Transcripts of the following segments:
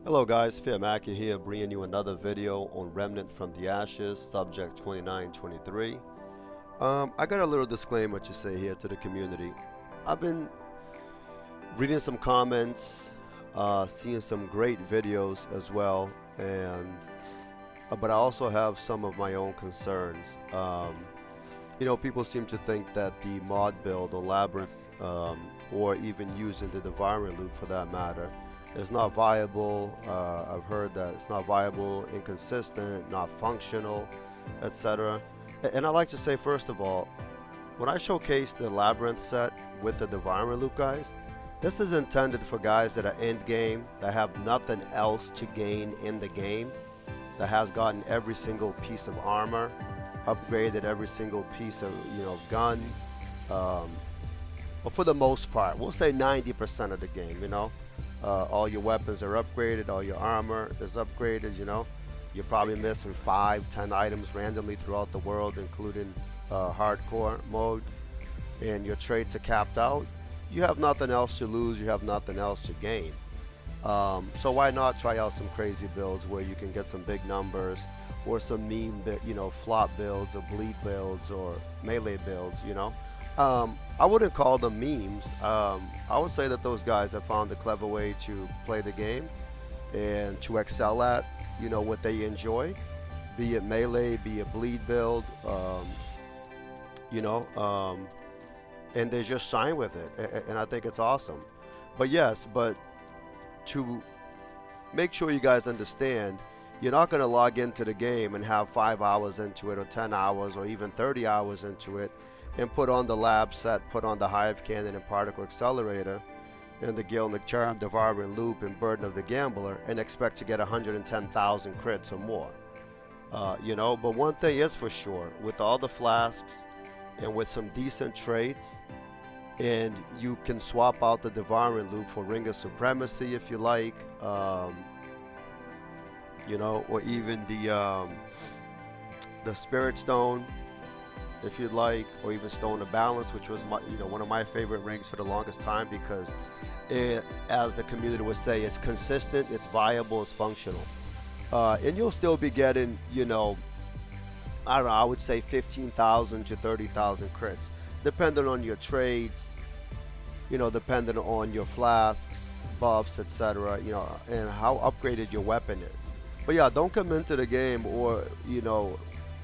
Hello guys, Fearmaky here, bringing you another video on Remnant from the Ashes, subject 2923. I got a little disclaimer to say here to the community. I've been reading some comments, seeing some great videos as well, and but I also have some of my own concerns. People seem to think that the mod build or Labyrinth, or even using the Devouring loop for that matter, is not viable. I've heard that it's not viable, inconsistent, not functional, etc. And I like to say, first of all, when I showcase the Labyrinth set with the Devouring loop, guys, this is intended for guys that are end game, that have nothing else to gain in the game, that has gotten every single piece of armor, upgraded every single piece of gun. But for the most part, we'll say 90% of the game, all your weapons are upgraded, all your armor is upgraded, You're probably missing 5-10 items randomly throughout the world, including hardcore mode, and your traits are capped out. You have nothing else to lose, you have nothing else to gain. So why not try out some crazy builds where you can get some big numbers, or some meme, flop builds, or bleed builds, or melee builds, I wouldn't call them memes. I would say that those guys have found a clever way to play the game and to excel at, what they enjoy, be it melee, be it bleed build, and they just shine with it, and I think it's awesome. But to make sure you guys understand, you're not going to log into the game and have 5 hours into it, or 10 hours, or even 30 hours into it, and put on the lab set, put on the Hive Cannon and Particle Accelerator, and the Gale and the Charm, Devouring Loop, and Burden of the Gambler, and expect to get 110,000 crits or more. But one thing is for sure, with all the flasks, and with some decent traits, and you can swap out the Devouring Loop for Ring of Supremacy if you like, or even the Spirit Stone, if you'd like, or even Stone of Balance, which was one of my favorite rings for the longest time, because it, as the community would say, it's consistent, it's viable, it's functional, and you'll still be getting, I don't know, I would say 15,000 to 30,000 crits, depending on your trades, depending on your flasks, buffs, etc., and how upgraded your weapon is. But yeah, don't come into the game or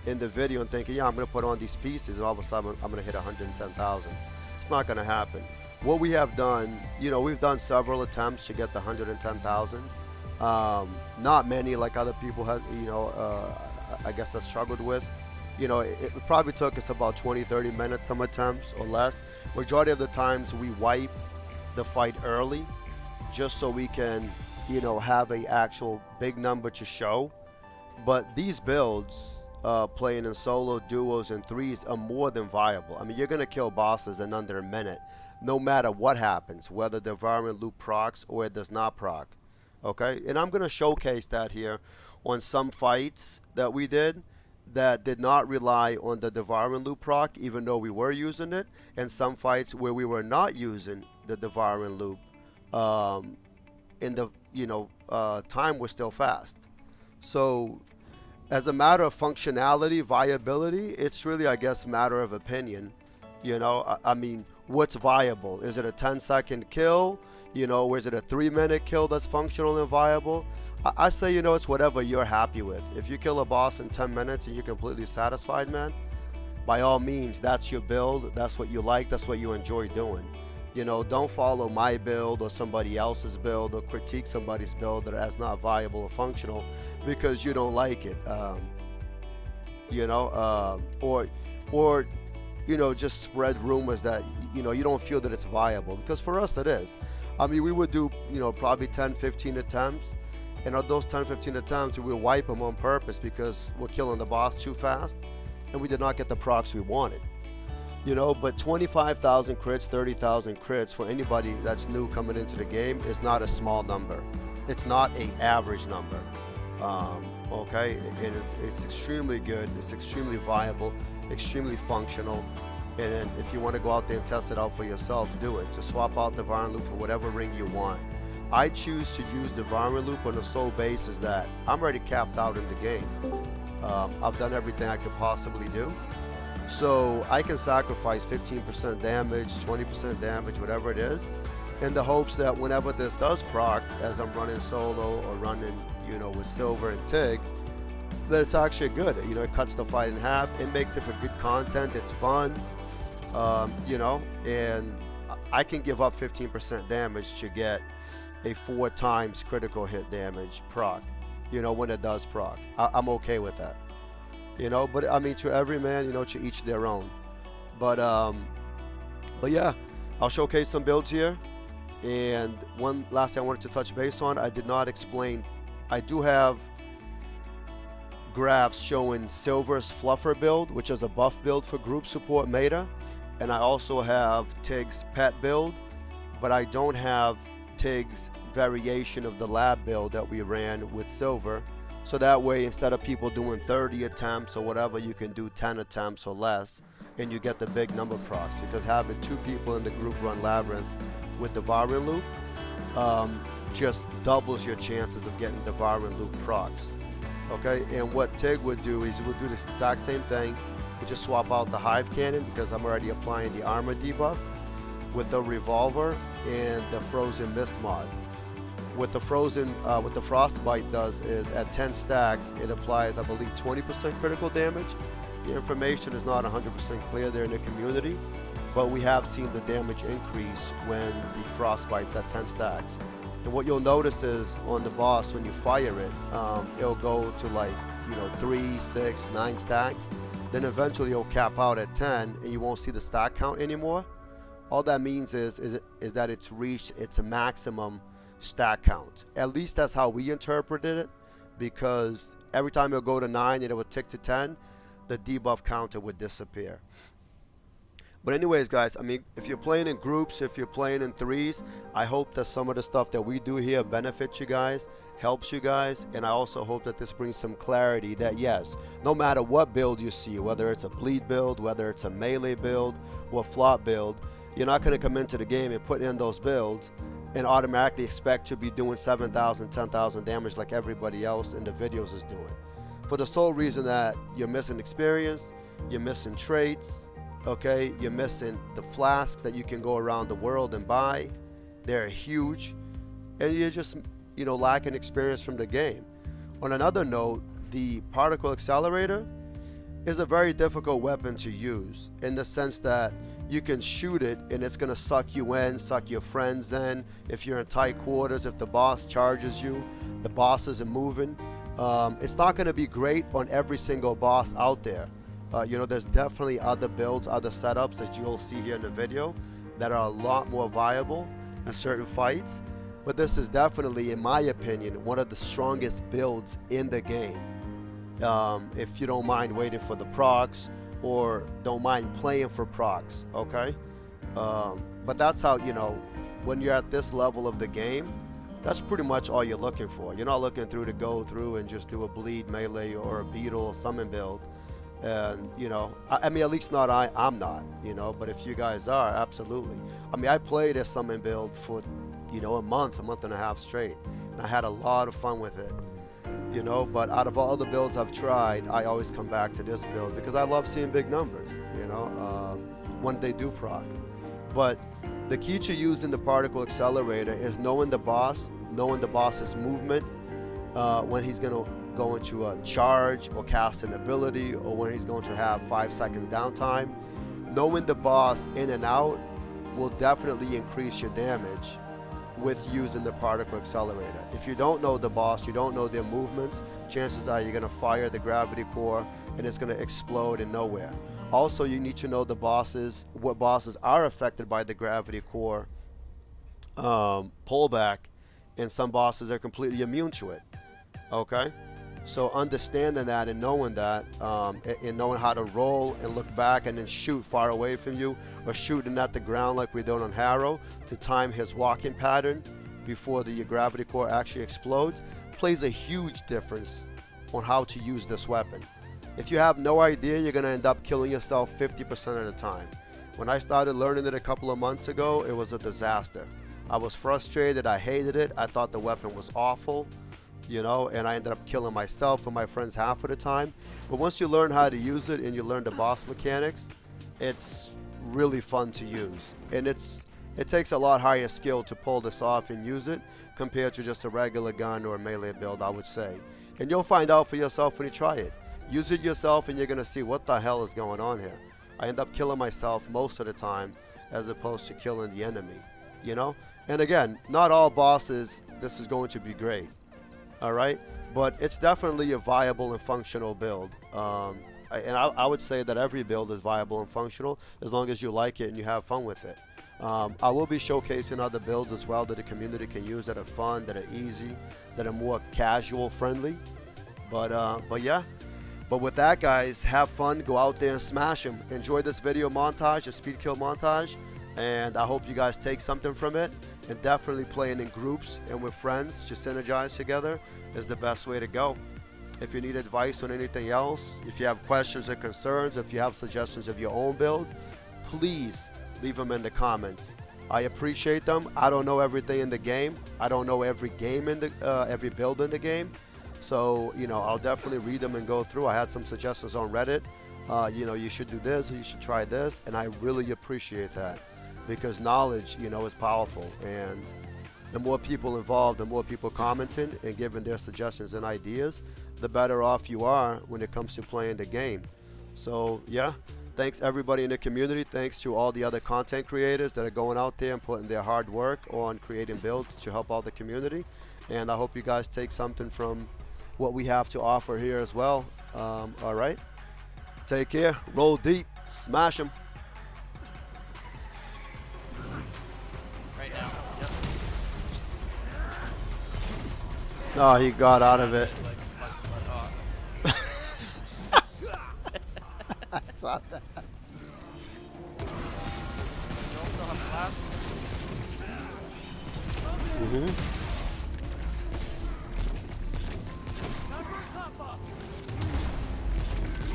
in the video and thinking, yeah, I'm going to put on these pieces and all of a sudden I'm going to hit 110,000. It's not going to happen. What we have done, we've done several attempts to get the 110,000. Not many like other people have, I guess, that struggled with. It probably took us about 20-30 minutes, some attempts or less. Majority of the times we wipe the fight early just so we can, have a actual big number to show. But these builds, playing in solo, duos, and threes, are more than viable. I mean, you're going to kill bosses in under a minute, no matter what happens, whether the Devouring loop procs or it does not proc. Okay, and I'm going to showcase that here on some fights that we did that did not rely on the Devouring loop proc, even though we were using it, and some fights where we were not using the Devouring loop, in the time was still fast. So as a matter of functionality, viability, it's really, I guess, a matter of opinion. I mean, what's viable? Is it a 10-second kill? Or is it a 3-minute kill that's functional and viable? I say, it's whatever you're happy with. If you kill a boss in 10 minutes and you're completely satisfied, man, by all means, that's your build. That's what you like. That's what you enjoy doing. Don't follow my build or somebody else's build, or critique somebody's build that's not viable or functional because you don't like it. Or just spread rumors that you don't feel that it's viable, because for us it is. I mean, we would do probably 10-15 attempts, and of those 10-15 attempts we would wipe them on purpose because we're killing the boss too fast and we did not get the procs we wanted. But 25,000 crits, 30,000 crits for anybody that's new coming into the game is not a small number. It's not an average number. Okay, and it's extremely good, it's extremely viable, extremely functional, and if you want to go out there and test it out for yourself, do it. Just swap out the Devouring loop for whatever ring you want. I choose to use Devouring loop on the sole basis that I'm already capped out in the game. I've done everything I could possibly do. So I can sacrifice 15% damage, 20% damage, whatever it is, in the hopes that whenever this does proc, as I'm running solo or running, you know, with Silver and Tig, that it's actually good. You know, it cuts the fight in half. It makes it for good content. It's fun, you know, and I can give up 15% damage to get a 4 times critical hit damage proc, you know, when it does proc. I'm okay with that, you know, but I mean, to every man, you know, to each their own. But yeah, I'll showcase some builds here. And one last thing I wanted to touch base on, I did not explain, I do have graphs showing Silver's Fluffer build, which is a buff build for group support meta, and I also have Tig's pet build, but I don't have Tig's variation of the lab build that we ran with Silver. So that way, instead of people doing 30 attempts or whatever, you can do 10 attempts or less, and you get the big number procs. Because having 2 people in the group run Labyrinth with Devouring loop just doubles your chances of getting Devouring loop procs. Okay, and what Tig would do is he would do this exact same thing. We just swap out the Hive Cannon because I'm already applying the armor debuff with the Revolver and the Frozen Mist mod. What the Frostbite does is at 10 stacks, it applies, I believe, 20% critical damage. The information is not 100% clear there in the community, but we have seen the damage increase when the Frostbite's at 10 stacks. And what you'll notice is on the boss, when you fire it, it'll go to like, you know, 3, 6, 9 stacks. Then eventually it'll cap out at 10 and you won't see the stack count anymore. All that means is that it's reached its maximum stack count. At least that's how we interpreted it, because every time it'll go to 9 and it would tick to 10, the debuff counter would disappear. But anyways, guys, I mean, if you're playing in groups, if you're playing in threes, I hope that some of the stuff that we do here benefits you guys, helps you guys, and I also hope that this brings some clarity that yes, no matter what build you see, whether it's a bleed build, whether it's a melee build, or a flop build, you're not going to come into the game and put in those builds and automatically expect to be doing 7,000, 10,000 damage like everybody else in the videos is doing. For the sole reason that you're missing experience, you're missing traits, okay, you're missing the flasks that you can go around the world and buy. They're huge, and you're just, you know, lacking experience from the game. On another note, the Particle Accelerator is a very difficult weapon to use, in the sense that you can shoot it and it's gonna suck you in, suck your friends in. If you're in tight quarters, if the boss charges you, the boss isn't moving. It's not gonna be great on every single boss out there. You know, there's definitely other builds, other setups that you'll see here in the video that are a lot more viable in certain fights. But this is definitely, in my opinion, one of the strongest builds in the game. If you don't mind waiting for the procs, or don't mind playing for procs, okay? But that's how, you know, when you're at this level of the game, that's pretty much all you're looking for. You're not looking to go through and just do a bleed melee or a beetle or summon build. And, you know, I mean, at least not I'm not, you know, but if you guys are, absolutely. I mean, I played a summon build for, you know, a month and a half straight, and I had a lot of fun with it. You know, but out of all the builds I've tried, I always come back to this build because I love seeing big numbers, you know, when they do proc. But the key to using the Particle Accelerator is knowing the boss's movement, when he's going to go into a charge or cast an ability, or when he's going to have 5 seconds downtime. Knowing the boss in and out will definitely increase your damage with using the Particle Accelerator. If you don't know the boss, you don't know their movements, chances are you're going to fire the gravity core and it's going to explode in nowhere. Also, you need to know the bosses, what bosses are affected by the gravity core pullback, and some bosses are completely immune to it. Okay, so understanding that and knowing that, and knowing how to roll and look back and then shoot far away from you, or shooting at the ground like we did on Harrow to time his walking pattern before the gravity core actually explodes, plays a huge difference on how to use this weapon. If you have no idea, you're going to end up killing yourself 50% of the time. When I started learning it a couple of months ago, it was a disaster. I was frustrated. I hated it. I thought the weapon was awful, you know, and I ended up killing myself and my friends half of the time. But once you learn how to use it and you learn the boss mechanics, it's really fun to use. And it takes a lot higher skill to pull this off and use it compared to just a regular gun or a melee build, I would say. And you'll find out for yourself when you try it. Use it yourself and you're going to see what the hell is going on here. I end up killing myself most of the time as opposed to killing the enemy, you know? And again, not all bosses, this is going to be great, all right? But it's definitely a viable and functional build. I would say that every build is viable and functional as long as you like it and you have fun with it. I will be showcasing other builds as well that the community can use that are fun, that are easy, that are more casual friendly. But yeah. But with that, guys, have fun. Go out there and smash them. Enjoy this video montage, a speed kill montage. And I hope you guys take something from it. And definitely playing in groups and with friends to synergize together is the best way to go. If you need advice on anything else, if you have questions or concerns, if you have suggestions of your own builds, please leave them in the comments. I appreciate them. I don't know everything in the game. I don't know every game in the every build in the game. So, you know, I'll definitely read them and go through. I had some suggestions on Reddit. You know, you should do this, or you should try this, and I really appreciate that because knowledge, you know, is powerful. And the more people involved, the more people commenting and giving their suggestions and ideas, the better off you are when it comes to playing the game. So, yeah. Thanks everybody in the community. Thanks to all the other content creators that are going out there and putting their hard work on creating builds to help out the community. And I hope you guys take something from what we have to offer here as well. All right. Take care. Roll deep. Smash them. Right now. Yep. Oh, he got out of it. I saw that.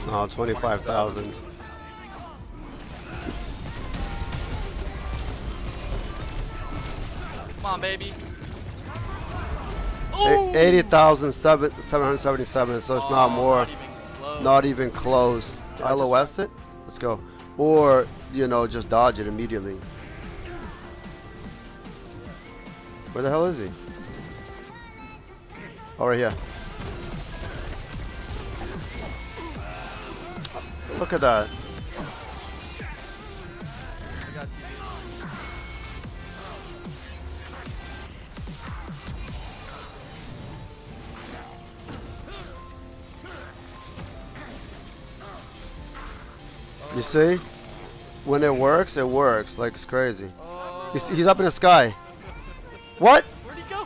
Oh, 25,000. Come on, baby. 80,777, so it's not more. Not even close. LOS it? Let's go. Or, you know, just dodge it immediately. Where the hell is he? Oh, right here. Look at that. You see? When it works like it's crazy. He's up in the sky. What? Where'd he go?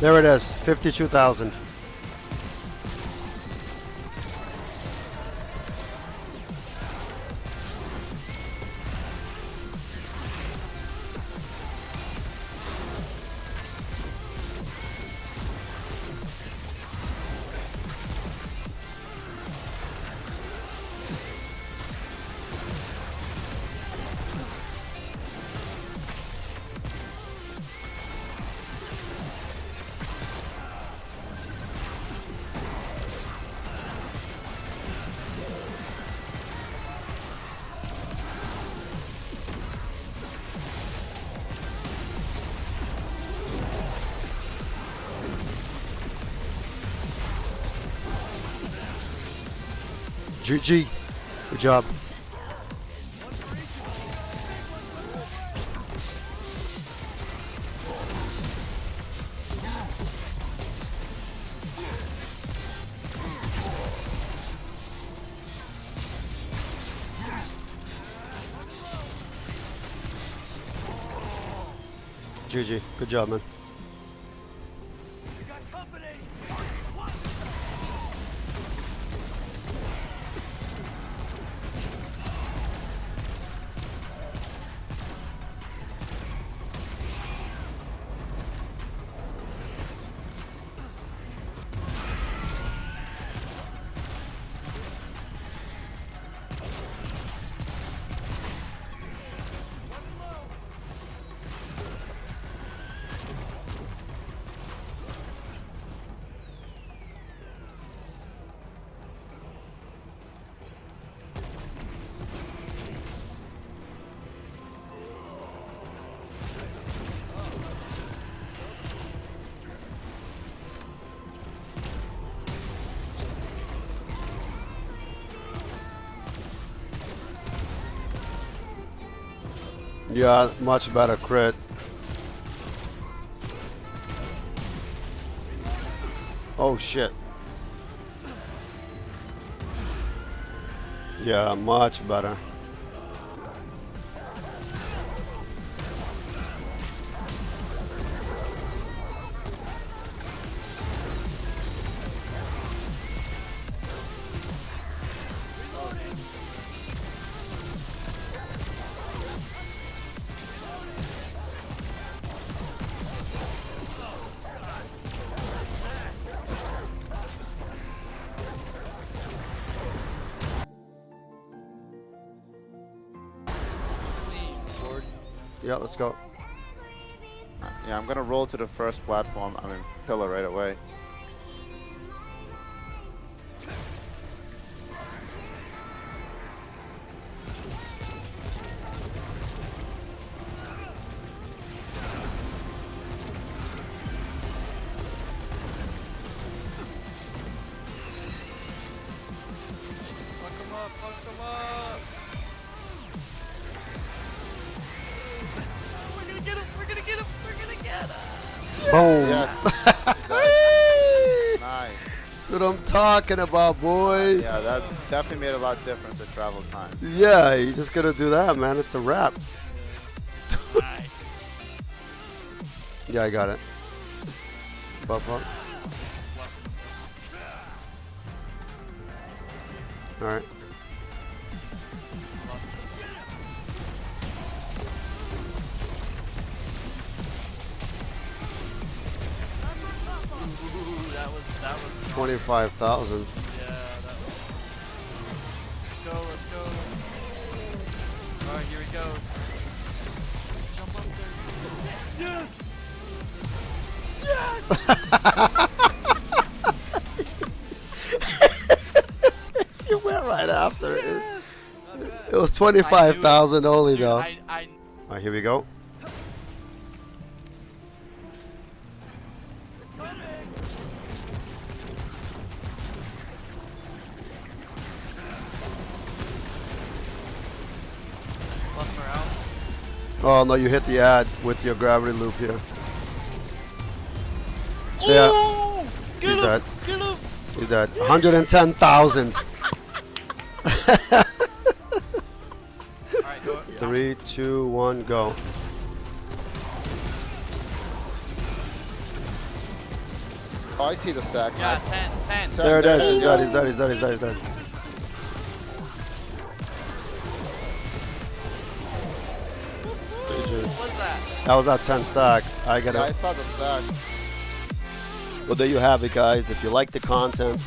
There it is, 52,000. GG. Good job. GG. Good job, man. Yeah, much better crit. Oh shit. Yeah, much better. Yeah, let's go. Yeah, I'm gonna roll to the first platform. I mean, pillar right away. Fuck him up, fuck him up. We're gonna get him, we're gonna get him, we're gonna get him. Boom. Yes. Nice. That's what I'm talking about, boys. Yeah, that definitely made a lot of difference in travel time. Yeah, you just gotta do that, man. It's a wrap. Nice. Yeah, I got it. Buff up. Alright. Ooh, that was 25,000. yeah, that was. Let's go. Alright, here we go. Jump up there. Yes! You went right after it. Yes! It was 25,000 only, Dude, though. I Alright, here we go. left her out. Oh no, you hit the ad with your gravity loop here. Yeah, Ooh! Get he's him! dead. Get him! He's dead. 110,000. Alright, go. 3, 2, 1, go. Oh, I see the stack. Yeah, Nice. 10. There it is. There He's you dead. go. He's dead. He's dead. He's dead. He's dead. What was that? That was at 10 stacks. I Yeah, I gotta. saw the stack. Well, there you have it, guys. If you like the content,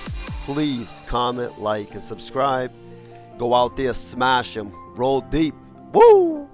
please comment, like, and subscribe. Go out there, smash them, roll deep. Woo!